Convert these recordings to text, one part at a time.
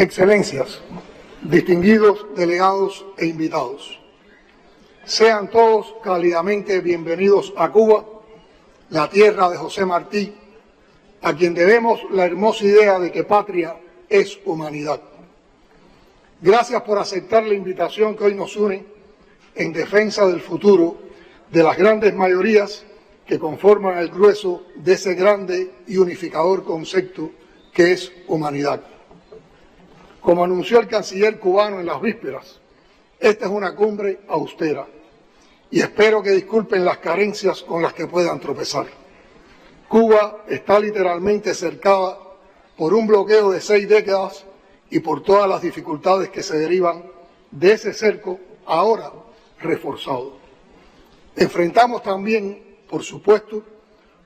Excelencias, distinguidos delegados e invitados, sean todos cálidamente bienvenidos a Cuba, la tierra de José Martí, a quien debemos la hermosa idea de que patria es humanidad. Gracias por aceptar la invitación que hoy nos une en defensa del futuro de las grandes mayorías que conforman el grueso de ese grande y unificador concepto que es humanidad. Como anunció el canciller cubano en las vísperas, esta es una cumbre austera y espero que disculpen las carencias con las que puedan tropezar. Cuba está literalmente cercada por un bloqueo de 6 décadas y por todas las dificultades que se derivan de ese cerco ahora reforzado. Enfrentamos también, por supuesto,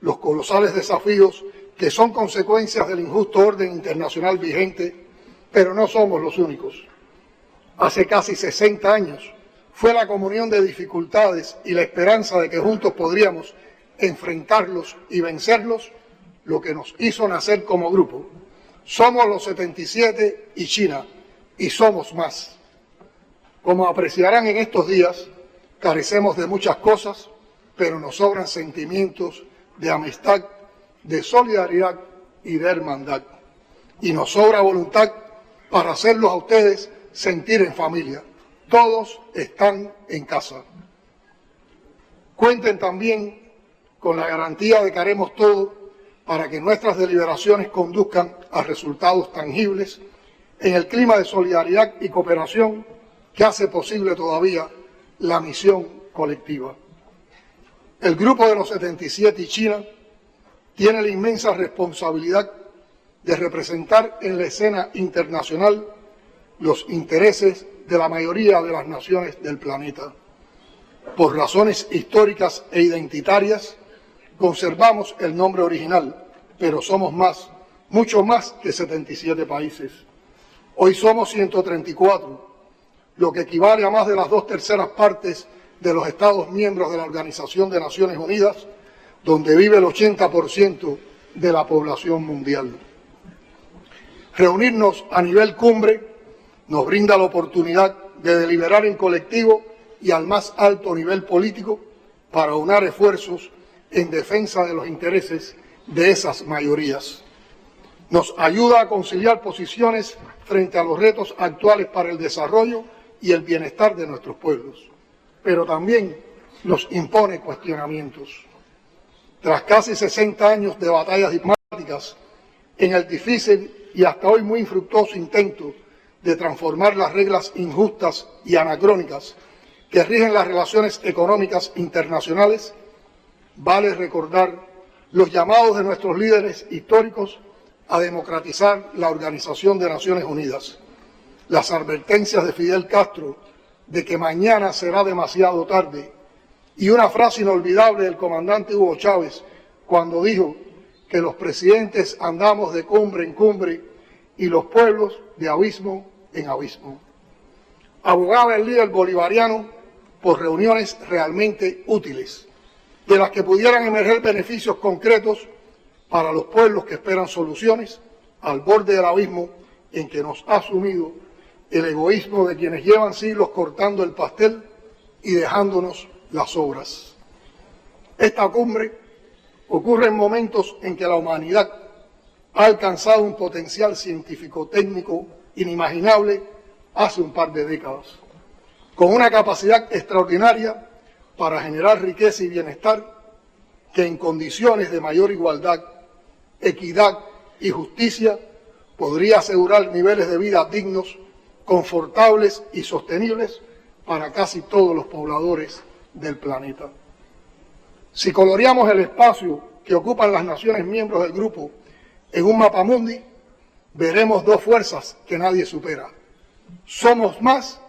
los colosales desafíos que son consecuencias del injusto orden internacional vigente, pero no somos los únicos. Hace casi 60 años fue la comunión de dificultades y la esperanza de que juntos podríamos enfrentarlos y vencerlos lo que nos hizo nacer como grupo. Somos los 77 y China, y somos más. Como apreciarán en estos días, carecemos de muchas cosas, pero nos sobran sentimientos de amistad, de solidaridad y de hermandad. Y nos sobra voluntad para hacerlos a ustedes sentir en familia. Todos están en casa. Cuenten también con la garantía de que haremos todo para que nuestras deliberaciones conduzcan a resultados tangibles en el clima de solidaridad y cooperación que hace posible todavía la misión colectiva. El Grupo de los 77 y China tiene la inmensa responsabilidad de representar en la escena internacional los intereses de la mayoría de las naciones del planeta. Por razones históricas e identitarias, conservamos el nombre original, pero somos más, mucho más que 77 países. Hoy somos 134, lo que equivale a más de las 2/3 partes de los Estados miembros de la Organización de Naciones Unidas, donde vive el 80% de la población mundial. Reunirnos a nivel cumbre nos brinda la oportunidad de deliberar en colectivo y al más alto nivel político para aunar esfuerzos en defensa de los intereses de esas mayorías. Nos ayuda a conciliar posiciones frente a los retos actuales para el desarrollo y el bienestar de nuestros pueblos, pero también nos impone cuestionamientos. Tras casi 60 años de batallas diplomáticas en el difícil y hasta hoy muy infructuoso intento de transformar las reglas injustas y anacrónicas que rigen las relaciones económicas internacionales, vale recordar los llamados de nuestros líderes históricos a democratizar la Organización de Naciones Unidas, las advertencias de Fidel Castro de que mañana será demasiado tarde y una frase inolvidable del comandante Hugo Chávez cuando dijo que los presidentes andamos de cumbre en cumbre y los pueblos de abismo en abismo. Abogaba el líder bolivariano por reuniones realmente útiles, de las que pudieran emerger beneficios concretos para los pueblos que esperan soluciones al borde del abismo en que nos ha sumido el egoísmo de quienes llevan siglos cortando el pastel y dejándonos las sobras. Esta cumbre ocurre en momentos en que la humanidad ha alcanzado un potencial científico-técnico inimaginable hace un par de décadas, con una capacidad extraordinaria para generar riqueza y bienestar que en condiciones de mayor igualdad, equidad y justicia podría asegurar niveles de vida dignos, confortables y sostenibles para casi todos los pobladores del planeta. Si coloreamos el espacio que ocupan las naciones miembros del grupo en un mapamundi, veremos dos fuerzas que nadie supera. Somos más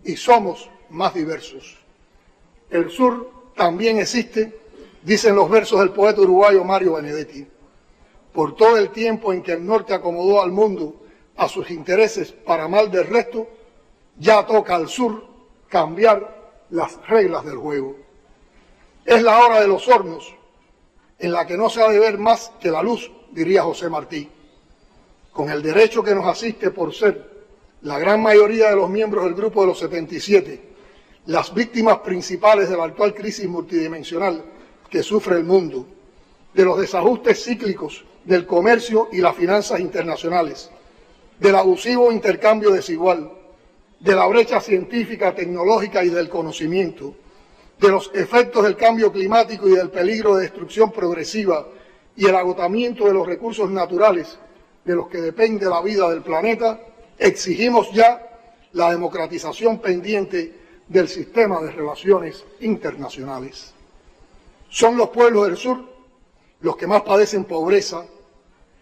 y somos más diversos. El sur también existe, dicen los versos del poeta uruguayo Mario Benedetti. Por todo el tiempo en que el norte acomodó al mundo a sus intereses para mal del resto, ya toca al sur cambiar las reglas del juego. Es la hora de los hornos, en la que no se ha de ver más que la luz, diría José Martí. Con el derecho que nos asiste por ser la gran mayoría de los miembros del Grupo de los 77, las víctimas principales de la actual crisis multidimensional que sufre el mundo, de los desajustes cíclicos del comercio y las finanzas internacionales, del abusivo intercambio desigual, de la brecha científica, tecnológica y del conocimiento, de los efectos del cambio climático y del peligro de destrucción progresiva y el agotamiento de los recursos naturales de los que depende la vida del planeta, exigimos ya la democratización pendiente del sistema de relaciones internacionales. Son los pueblos del sur los que más padecen pobreza,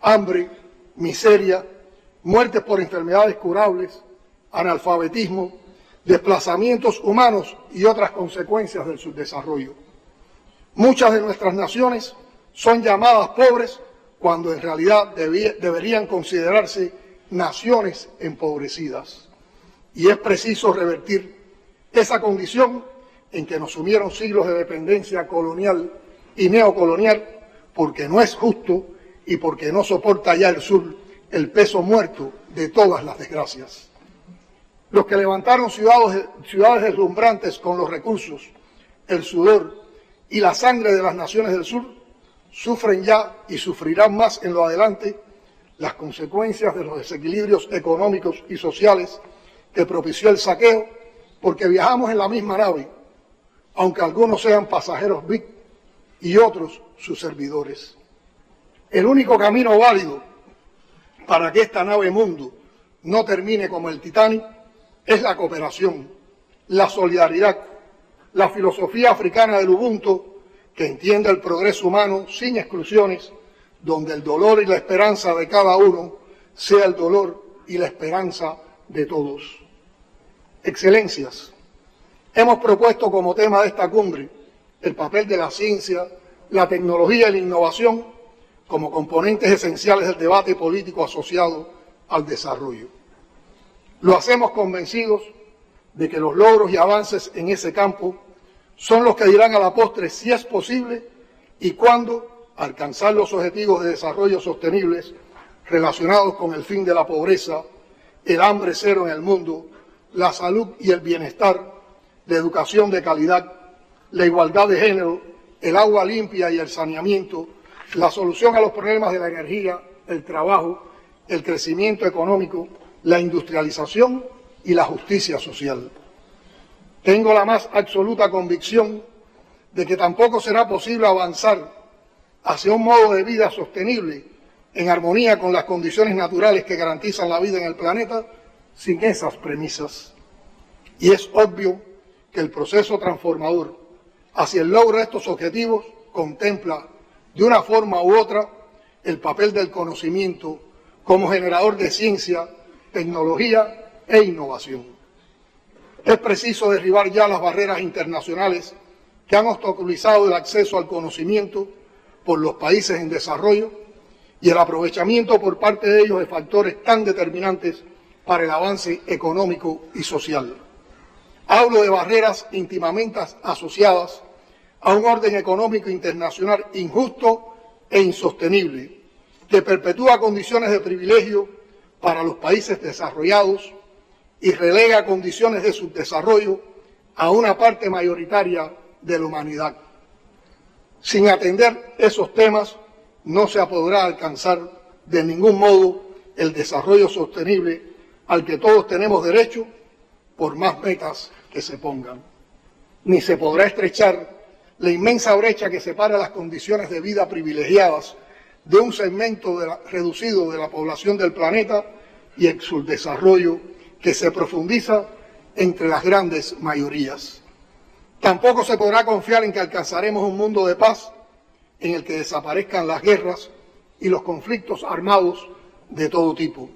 hambre, miseria, muertes por enfermedades curables, analfabetismo, desplazamientos humanos y otras consecuencias del subdesarrollo. Muchas de nuestras naciones son llamadas pobres cuando en realidad deberían considerarse naciones empobrecidas. Y es preciso revertir esa condición en que nos sumieron siglos de dependencia colonial y neocolonial, porque no es justo y porque no soporta ya el sur el peso muerto de todas las desgracias. Los que levantaron ciudades deslumbrantes con los recursos, el sudor y la sangre de las naciones del sur, sufren ya y sufrirán más en lo adelante las consecuencias de los desequilibrios económicos y sociales que propició el saqueo, porque viajamos en la misma nave, aunque algunos sean pasajeros VIP y otros sus servidores. El único camino válido para que esta nave mundo no termine como el Titanic es la cooperación, la solidaridad, la filosofía africana del Ubuntu, que entiende el progreso humano sin exclusiones, donde el dolor y la esperanza de cada uno sea el dolor y la esperanza de todos. Excelencias, hemos propuesto como tema de esta cumbre el papel de la ciencia, la tecnología y la innovación como componentes esenciales del debate político asociado al desarrollo. Lo hacemos convencidos de que los logros y avances en ese campo son los que dirán a la postre si es posible y cuándo alcanzar los objetivos de desarrollo sostenibles relacionados con el fin de la pobreza, el hambre cero en el mundo, la salud y el bienestar, la educación de calidad, la igualdad de género, el agua limpia y el saneamiento, la solución a los problemas de la energía, el trabajo, el crecimiento económico, la industrialización y la justicia social. Tengo la más absoluta convicción de que tampoco será posible avanzar hacia un modo de vida sostenible en armonía con las condiciones naturales que garantizan la vida en el planeta sin esas premisas. Y es obvio que el proceso transformador hacia el logro de estos objetivos contempla de una forma u otra el papel del conocimiento como generador de ciencia, tecnología e innovación. Es preciso derribar ya las barreras internacionales que han obstaculizado el acceso al conocimiento por los países en desarrollo y el aprovechamiento por parte de ellos de factores tan determinantes para el avance económico y social. Hablo de barreras íntimamente asociadas a un orden económico internacional injusto e insostenible, que perpetúa condiciones de privilegio para los países desarrollados y relega condiciones de subdesarrollo a una parte mayoritaria de la humanidad. Sin atender esos temas, no se podrá alcanzar de ningún modo el desarrollo sostenible al que todos tenemos derecho, por más metas que se pongan. Ni se podrá estrechar la inmensa brecha que separa las condiciones de vida privilegiadas de un segmento reducido de la población del planeta y el subdesarrollo que se profundiza entre las grandes mayorías. Tampoco se podrá confiar en que alcanzaremos un mundo de paz en el que desaparezcan las guerras y los conflictos armados de todo tipo.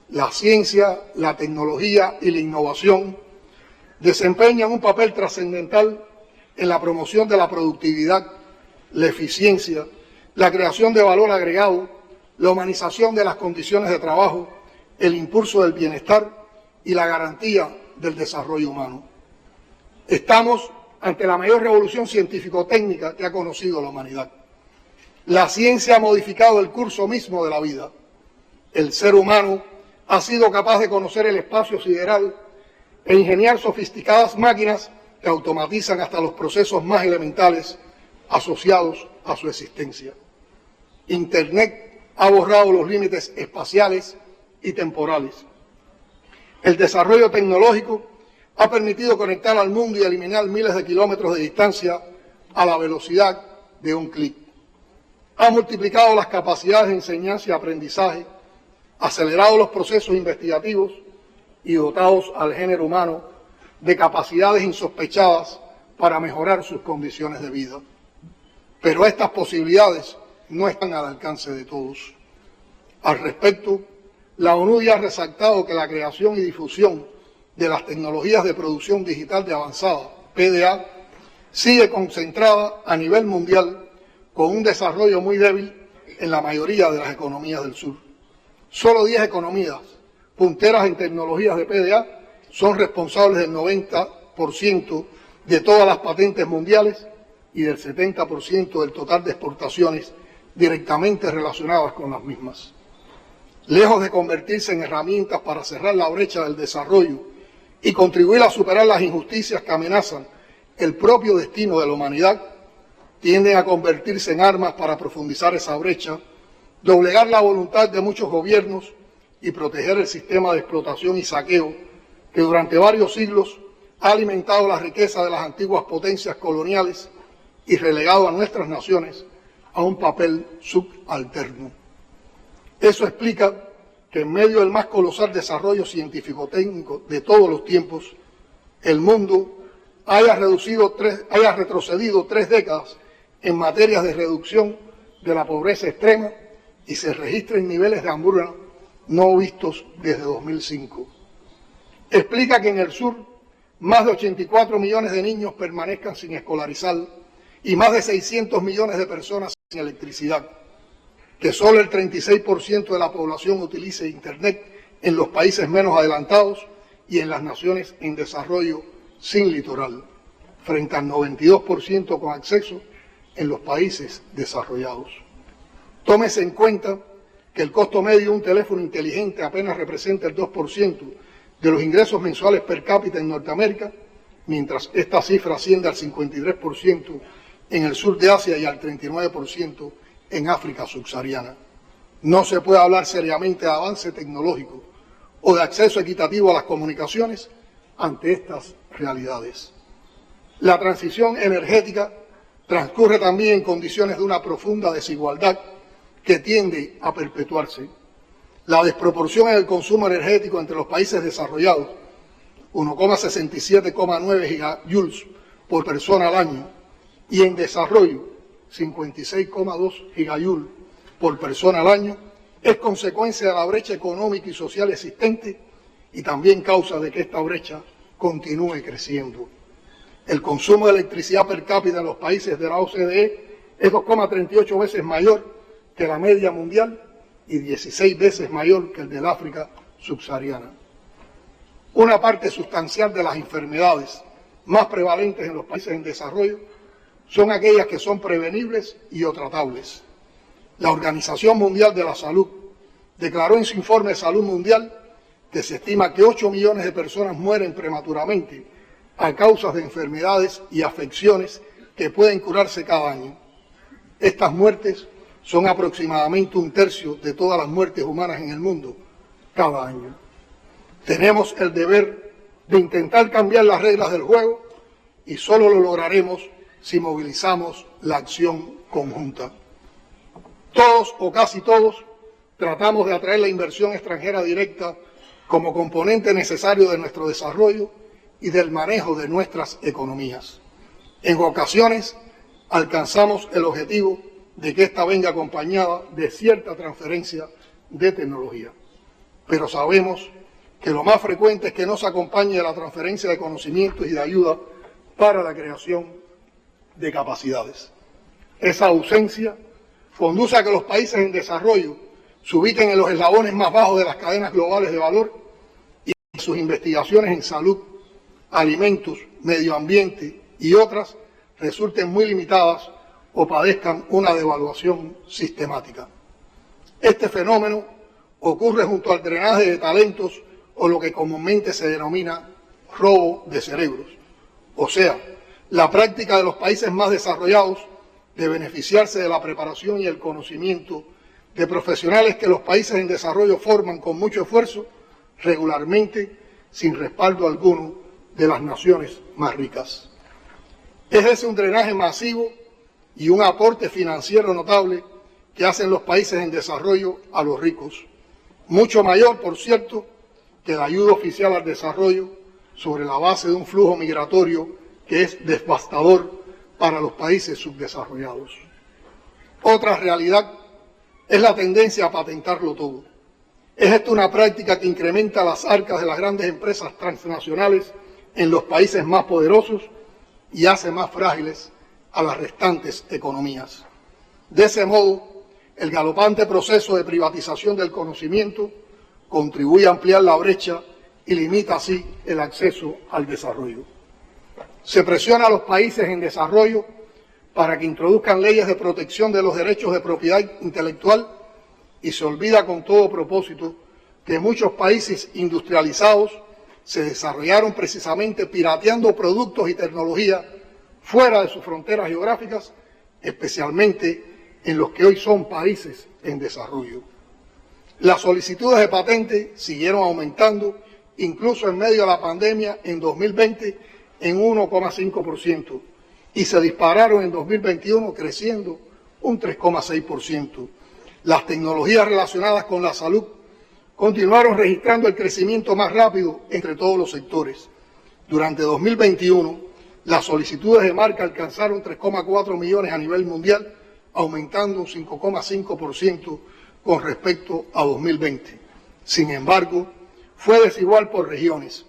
La ciencia, la tecnología y la innovación desempeñan un papel trascendental en la promoción de la productividad, la eficiencia, la creación de valor agregado, la humanización de las condiciones de trabajo, el impulso del bienestar y la garantía del desarrollo humano. Estamos ante la mayor revolución científico-técnica que ha conocido la humanidad. La ciencia ha modificado el curso mismo de la vida. El ser humano ha sido capaz de conocer el espacio sideral e ingeniar sofisticadas máquinas que automatizan hasta los procesos más elementales asociados a su existencia. Internet ha borrado los límites espaciales y temporales. El desarrollo tecnológico ha permitido conectar al mundo y eliminar miles de kilómetros de distancia a la velocidad de un clic. Ha multiplicado las capacidades de enseñanza y aprendizaje, acelerado los procesos investigativos y dotados al género humano de capacidades insospechadas para mejorar sus condiciones de vida. Pero estas posibilidades no están al alcance de todos. Al respecto, la ONU ya ha resaltado que la creación y difusión de las tecnologías de producción digital de avanzada, PDA, sigue concentrada a nivel mundial con un desarrollo muy débil en la mayoría de las economías del sur. Solo 10 economías punteras en tecnologías de PDA son responsables del 90% de todas las patentes mundiales y del 70% del total de exportaciones directamente relacionadas con las mismas. Lejos de convertirse en herramientas para cerrar la brecha del desarrollo y contribuir a superar las injusticias que amenazan el propio destino de la humanidad, tienden a convertirse en armas para profundizar esa brecha, doblegar la voluntad de muchos gobiernos y proteger el sistema de explotación y saqueo que durante varios siglos ha alimentado la riqueza de las antiguas potencias coloniales y relegado a nuestras naciones a un papel subalterno. Eso explica que en medio del más colosal desarrollo científico-técnico de todos los tiempos, el mundo haya retrocedido 3 décadas en materias de reducción de la pobreza extrema y se registren niveles de hambruna no vistos desde 2005. Explica que en el sur más de 84 millones de niños permanezcan sin escolarizar y más de 600 millones de personas sin electricidad, que solo el 36% de la población utilice Internet en los países menos adelantados y en las naciones en desarrollo sin litoral, frente al 92% con acceso en los países desarrollados. Tómese en cuenta que el costo medio de un teléfono inteligente apenas representa el 2% de los ingresos mensuales per cápita en Norteamérica, mientras esta cifra asciende al 53% en el sur de Asia y al 39% en África subsahariana. No se puede hablar seriamente de avance tecnológico o de acceso equitativo a las comunicaciones ante estas realidades. La transición energética transcurre también en condiciones de una profunda desigualdad que tiende a perpetuarse. La desproporción en el consumo energético entre los países desarrollados, 1,67,9 gigajoules por persona al año, y en desarrollo, 56,2 gigajoules por persona al año, es consecuencia de la brecha económica y social existente y también causa de que esta brecha continúe creciendo. El consumo de electricidad per cápita en los países de la OCDE es 2,38 veces mayor que la media mundial y 16 veces mayor que el del África subsahariana. Una parte sustancial de las enfermedades más prevalentes en los países en desarrollo son aquellas que son prevenibles y o tratables. La Organización Mundial de la Salud declaró en su informe de salud mundial que se estima que 8 millones de personas mueren prematuramente a causa de enfermedades y afecciones que pueden curarse cada año. Estas muertes son aproximadamente 1/3 de todas las muertes humanas en el mundo cada año. Tenemos el deber de intentar cambiar las reglas del juego y solo lo lograremos si movilizamos la acción conjunta. Todos o casi todos tratamos de atraer la inversión extranjera directa como componente necesario de nuestro desarrollo y del manejo de nuestras economías. En ocasiones alcanzamos el objetivo de que ésta venga acompañada de cierta transferencia de tecnología, pero sabemos que lo más frecuente es que no se acompañe de la transferencia de conocimientos y de ayuda para la creación de capacidades. Esa ausencia conduce a que los países en desarrollo se ubiquen en los eslabones más bajos de las cadenas globales de valor y sus investigaciones en salud, alimentos, medio ambiente y otras resulten muy limitadas o padezcan una devaluación sistemática. Este fenómeno ocurre junto al drenaje de talentos o lo que comúnmente se denomina robo de cerebros. O sea, la práctica de los países más desarrollados de beneficiarse de la preparación y el conocimiento de profesionales que los países en desarrollo forman con mucho esfuerzo, regularmente sin respaldo alguno de las naciones más ricas. Es ese un drenaje masivo y un aporte financiero notable que hacen los países en desarrollo a los ricos, mucho mayor, por cierto, que la ayuda oficial al desarrollo sobre la base de un flujo migratorio que es devastador para los países subdesarrollados. Otra realidad es la tendencia a patentarlo todo. Es esta una práctica que incrementa las arcas de las grandes empresas transnacionales en los países más poderosos y hace más frágiles a las restantes economías. De ese modo, el galopante proceso de privatización del conocimiento contribuye a ampliar la brecha y limita así el acceso al desarrollo. Se presiona a los países en desarrollo para que introduzcan leyes de protección de los derechos de propiedad intelectual y se olvida con todo propósito que muchos países industrializados se desarrollaron precisamente pirateando productos y tecnología fuera de sus fronteras geográficas, especialmente en los que hoy son países en desarrollo. Las solicitudes de patente siguieron aumentando, incluso en medio de la pandemia en 2020 en 1,5% y se dispararon en 2021 creciendo un 3,6%. Las tecnologías relacionadas con la salud continuaron registrando el crecimiento más rápido entre todos los sectores. Durante 2021, las solicitudes de marca alcanzaron 3,4 millones a nivel mundial, aumentando un 5,5% con respecto a 2020. Sin embargo, fue desigual por regiones.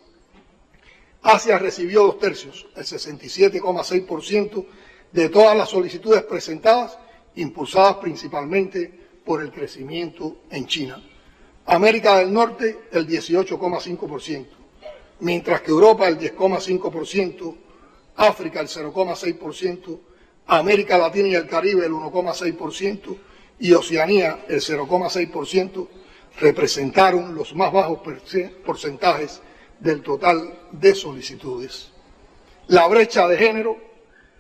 Asia recibió 2/3, el 67,6% de todas las solicitudes presentadas, impulsadas principalmente por el crecimiento en China. América del Norte, el 18,5%, mientras que Europa, el 10,5%, África, el 0,6%, América Latina y el Caribe, el 1,6%, y Oceanía, el 0,6%, representaron los más bajos porcentajes del total de solicitudes. La brecha de género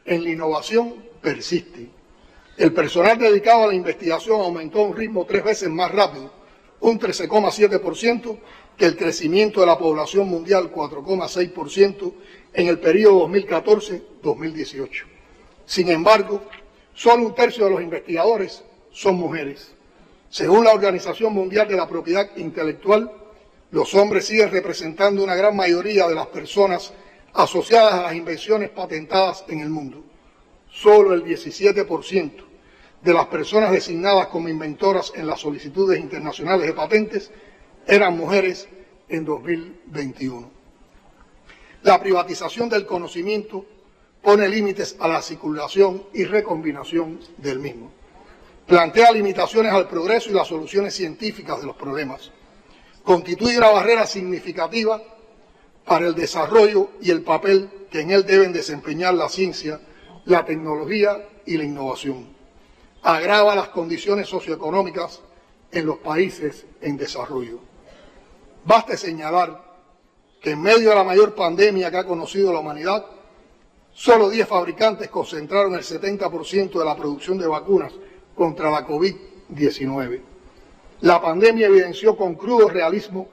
en la innovación persiste. El personal dedicado a la investigación aumentó a un ritmo 3 veces más rápido, un 13,7%, que el crecimiento de la población mundial, 4,6%, en el periodo 2014-2018. Sin embargo, solo 1/3 de los investigadores son mujeres. Según la Organización Mundial de la Propiedad Intelectual, los hombres siguen representando una gran mayoría de las personas asociadas a las invenciones patentadas en el mundo. Solo el 17% de las personas designadas como inventoras en las solicitudes internacionales de patentes eran mujeres en 2021. La privatización del conocimiento pone límites a la circulación y recombinación del mismo. Plantea limitaciones al progreso y las soluciones científicas de los problemas. Constituye una barrera significativa para el desarrollo y el papel que en él deben desempeñar la ciencia, la tecnología y la innovación. Agrava las condiciones socioeconómicas en los países en desarrollo. Baste señalar que en medio de la mayor pandemia que ha conocido la humanidad, solo 10 fabricantes concentraron el 70% de la producción de vacunas contra la COVID-19. La pandemia evidenció con crudo realismo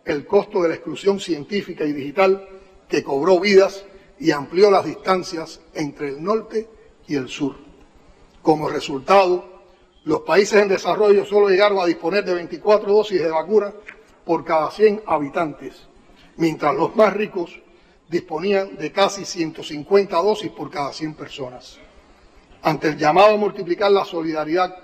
el costo de la exclusión científica y digital que cobró vidas y amplió las distancias entre el norte y el sur. Como resultado, los países en desarrollo solo llegaron a disponer de 24 dosis de vacuna por cada 100 habitantes, mientras los más ricos disponían de casi 150 dosis por cada 100 personas. Ante el llamado a multiplicar la solidaridad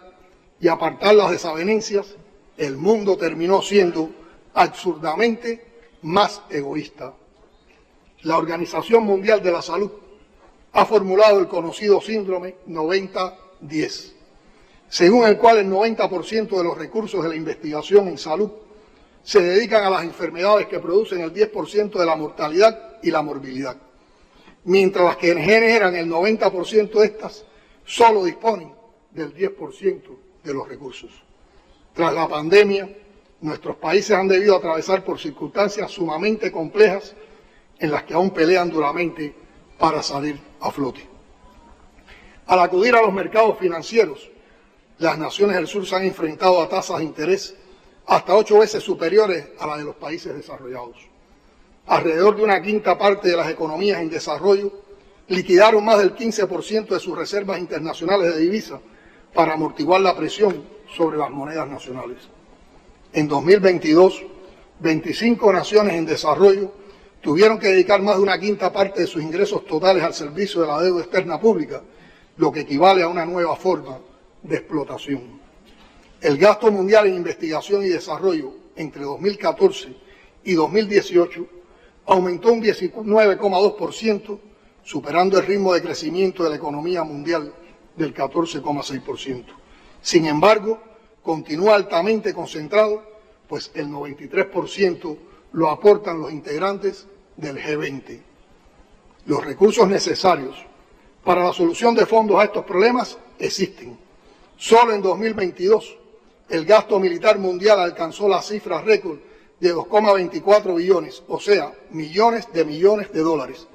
y apartar las desavenencias, el mundo terminó siendo absurdamente más egoísta. La Organización Mundial de la Salud ha formulado el conocido síndrome 90-10, según el cual el 90% de los recursos de la investigación en salud se dedican a las enfermedades que producen el 10% de la mortalidad y la morbilidad, mientras las que generan el 90% de estas solo disponen del 10% de los recursos. Tras la pandemia, nuestros países han debido atravesar por circunstancias sumamente complejas en las que aún pelean duramente para salir a flote. Al acudir a los mercados financieros, las naciones del sur se han enfrentado a tasas de interés hasta 8 veces superiores a las de los países desarrollados. Alrededor de una quinta parte de las economías en desarrollo liquidaron más del 15% de sus reservas internacionales de divisas para amortiguar la presión sobre las monedas nacionales. En 2022, 25 naciones en desarrollo tuvieron que dedicar más de una quinta parte de sus ingresos totales al servicio de la deuda externa pública, lo que equivale a una nueva forma de explotación. El gasto mundial en investigación y desarrollo entre 2014 y 2018 aumentó un 19,2%, superando el ritmo de crecimiento de la economía mundial del 14,6%. Sin embargo, continúa altamente concentrado, pues el 93% lo aportan los integrantes del G20. Los recursos necesarios para la solución de fondos a estos problemas existen. Solo en 2022, el gasto militar mundial alcanzó la cifra récord de 2,24 billones, o sea, millones de dólares.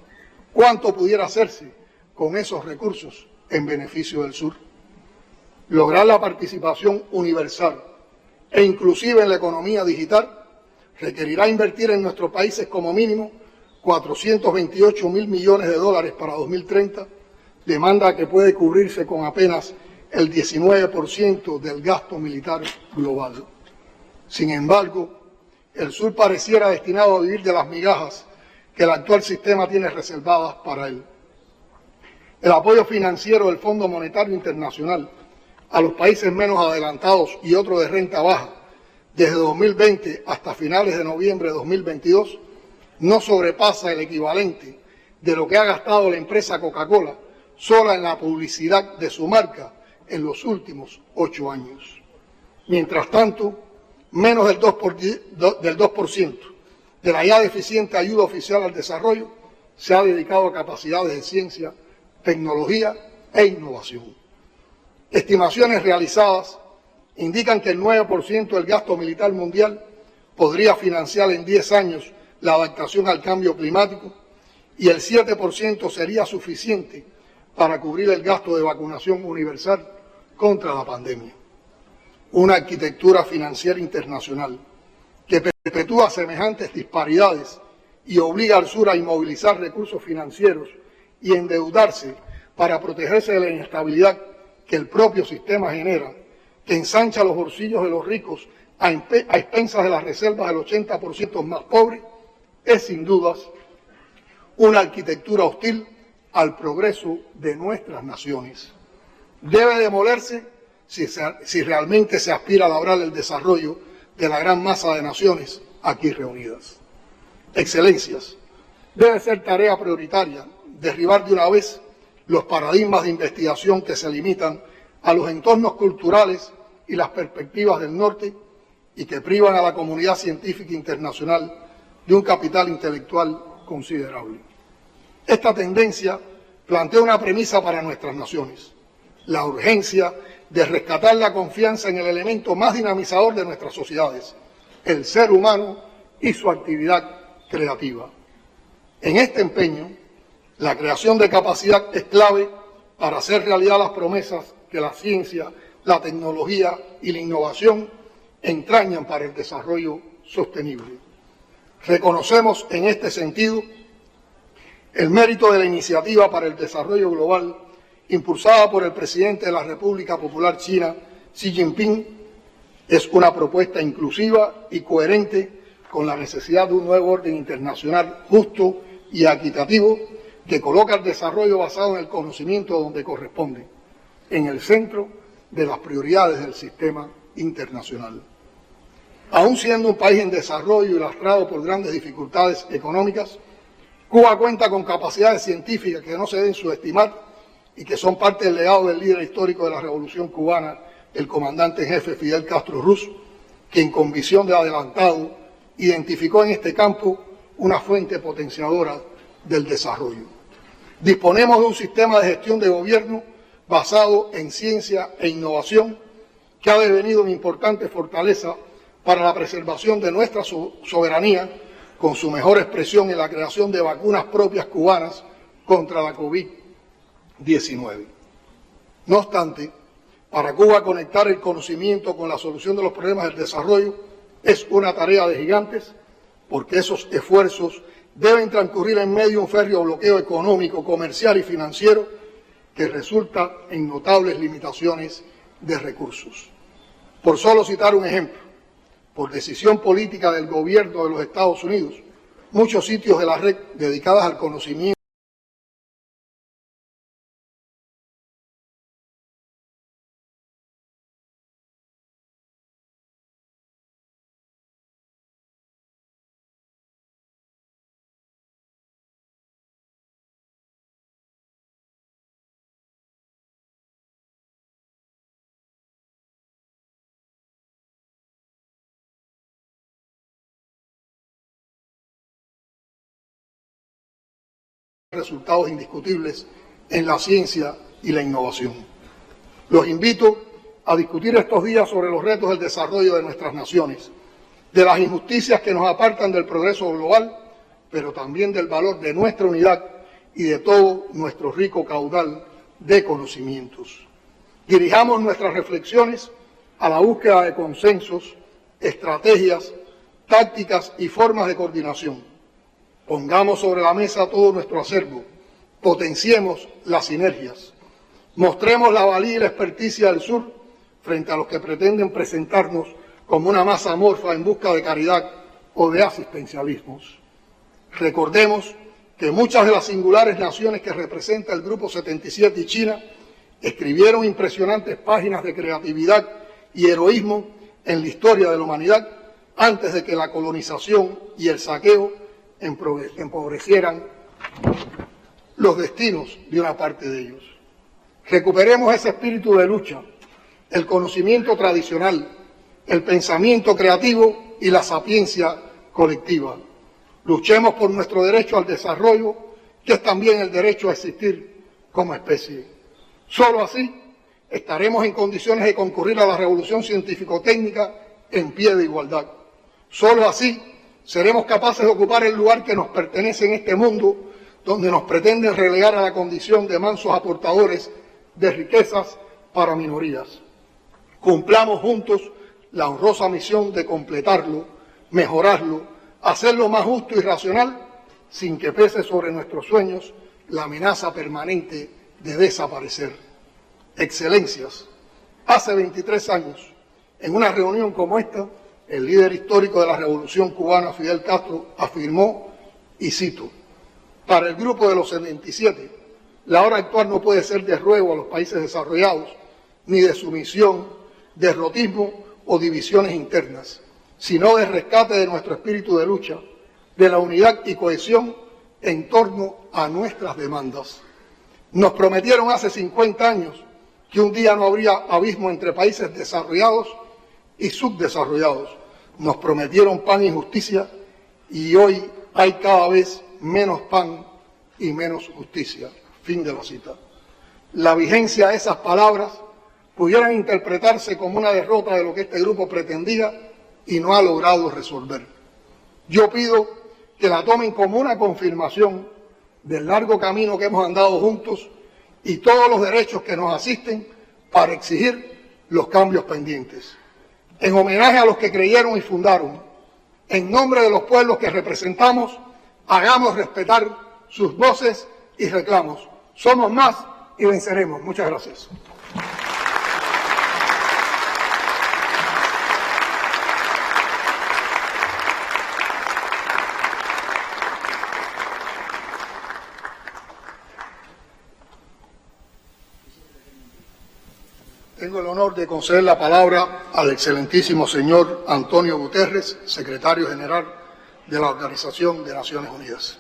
¿Cuánto pudiera hacerse con esos recursos en beneficio del sur? Lograr la participación universal e inclusive en la economía digital requerirá invertir en nuestros países como mínimo 428 mil millones de dólares para 2030, demanda que puede cubrirse con apenas el 19% del gasto militar global. Sin embargo, el sur pareciera destinado a vivir de las migajas que el actual sistema tiene reservadas para él. El apoyo financiero del Fondo Monetario Internacional a los países menos adelantados y otros de renta baja desde 2020 hasta finales de noviembre de 2022 no sobrepasa el equivalente de lo que ha gastado la empresa Coca-Cola sola en la publicidad de su marca en los últimos 8 años. Mientras tanto, menos del 2% de la ya deficiente ayuda oficial al desarrollo se ha dedicado a capacidades de ciencia, tecnología e innovación. Estimaciones realizadas indican que el 9% del gasto militar mundial podría financiar en 10 años la adaptación al cambio climático y el 7% sería suficiente para cubrir el gasto de vacunación universal contra la pandemia. Una arquitectura financiera internacional que perpetúa semejantes disparidades y obliga al sur a inmovilizar recursos financieros y endeudarse para protegerse de la inestabilidad que el propio sistema genera, que ensancha los bolsillos de los ricos a expensas de las reservas del 80% más pobres, es sin dudas una arquitectura hostil al progreso de nuestras naciones. Debe demolerse si realmente se aspira a lograr el desarrollo de la gran masa de naciones aquí reunidas. Excelencias, debe ser tarea prioritaria derribar de una vez los paradigmas de investigación que se limitan a los entornos culturales y las perspectivas del norte y que privan a la comunidad científica internacional de un capital intelectual considerable. Esta tendencia plantea una premisa para nuestras naciones: la urgencia de rescatar la confianza en el elemento más dinamizador de nuestras sociedades, el ser humano y su actividad creativa. En este empeño, la creación de capacidad es clave para hacer realidad las promesas que la ciencia, la tecnología y la innovación entrañan para el desarrollo sostenible. Reconocemos en este sentido el mérito de la Iniciativa para el Desarrollo Global impulsada por el presidente de la República Popular China, Xi Jinping. Es una propuesta inclusiva y coherente con la necesidad de un nuevo orden internacional justo y equitativo que coloca el desarrollo basado en el conocimiento donde corresponde, en el centro de las prioridades del sistema internacional. Aún siendo un país en desarrollo y lastrado por grandes dificultades económicas, Cuba cuenta con capacidades científicas que no se deben subestimar y que son parte del legado del líder histórico de la Revolución Cubana, el comandante en jefe Fidel Castro Ruz, quien con visión de adelantado identificó en este campo una fuente potenciadora del desarrollo. Disponemos de un sistema de gestión de gobierno basado en ciencia e innovación que ha devenido una importante fortaleza para la preservación de nuestra soberanía, con su mejor expresión en la creación de vacunas propias cubanas contra la COVID-19. No obstante, para Cuba conectar el conocimiento con la solución de los problemas del desarrollo es una tarea de gigantes, porque esos esfuerzos deben transcurrir en medio de un férreo bloqueo económico, comercial y financiero que resulta en notables limitaciones de recursos. Por solo citar un ejemplo, por decisión política del gobierno de los Estados Unidos, muchos sitios de la red dedicados al conocimiento resultados indiscutibles en la ciencia y la innovación. Los invito a discutir estos días sobre los retos del desarrollo de nuestras naciones, de las injusticias que nos apartan del progreso global, pero también del valor de nuestra unidad y de todo nuestro rico caudal de conocimientos. Dirijamos nuestras reflexiones a la búsqueda de consensos, estrategias, tácticas y formas de coordinación. Pongamos sobre la mesa todo nuestro acervo, potenciemos las sinergias, mostremos la valía y la experticia del sur frente a los que pretenden presentarnos como una masa amorfa en busca de caridad o de asistencialismos. Recordemos que muchas de las singulares naciones que representa el Grupo 77 y China escribieron impresionantes páginas de creatividad y heroísmo en la historia de la humanidad antes de que la colonización y el saqueo empobrecieran los destinos de una parte de ellos. Recuperemos ese espíritu de lucha, el conocimiento tradicional, el pensamiento creativo y la sapiencia colectiva. Luchemos por nuestro derecho al desarrollo, que es también el derecho a existir como especie. Solo así estaremos en condiciones de concurrir a la revolución científico-técnica en pie de igualdad. Solo así seremos capaces de ocupar el lugar que nos pertenece en este mundo, donde nos pretenden relegar a la condición de mansos aportadores de riquezas para minorías. Cumplamos juntos la honrosa misión de completarlo, mejorarlo, hacerlo más justo y racional, sin que pese sobre nuestros sueños la amenaza permanente de desaparecer. Excelencias, hace 23 años, en una reunión como esta, el líder histórico de la Revolución Cubana, Fidel Castro, afirmó, y cito, para el Grupo de los 77, la hora actual no puede ser de ruego a los países desarrollados, ni de sumisión, derrotismo o divisiones internas, sino de rescate de nuestro espíritu de lucha, de la unidad y cohesión en torno a nuestras demandas. Nos prometieron hace 50 años que un día no habría abismo entre países desarrollados y subdesarrollados. Nos prometieron pan y justicia y hoy hay cada vez menos pan y menos justicia. Fin de la cita. La vigencia de esas palabras pudieran interpretarse como una derrota de lo que este grupo pretendía y no ha logrado resolver. Yo pido que la tomen como una confirmación del largo camino que hemos andado juntos y todos los derechos que nos asisten para exigir los cambios pendientes. En homenaje a los que creyeron y fundaron, en nombre de los pueblos que representamos, hagamos respetar sus voces y reclamos. Somos más y venceremos. Muchas gracias. Tengo el honor de conceder la palabra al excelentísimo señor Antonio Guterres, secretario general de la Organización de Naciones Unidas.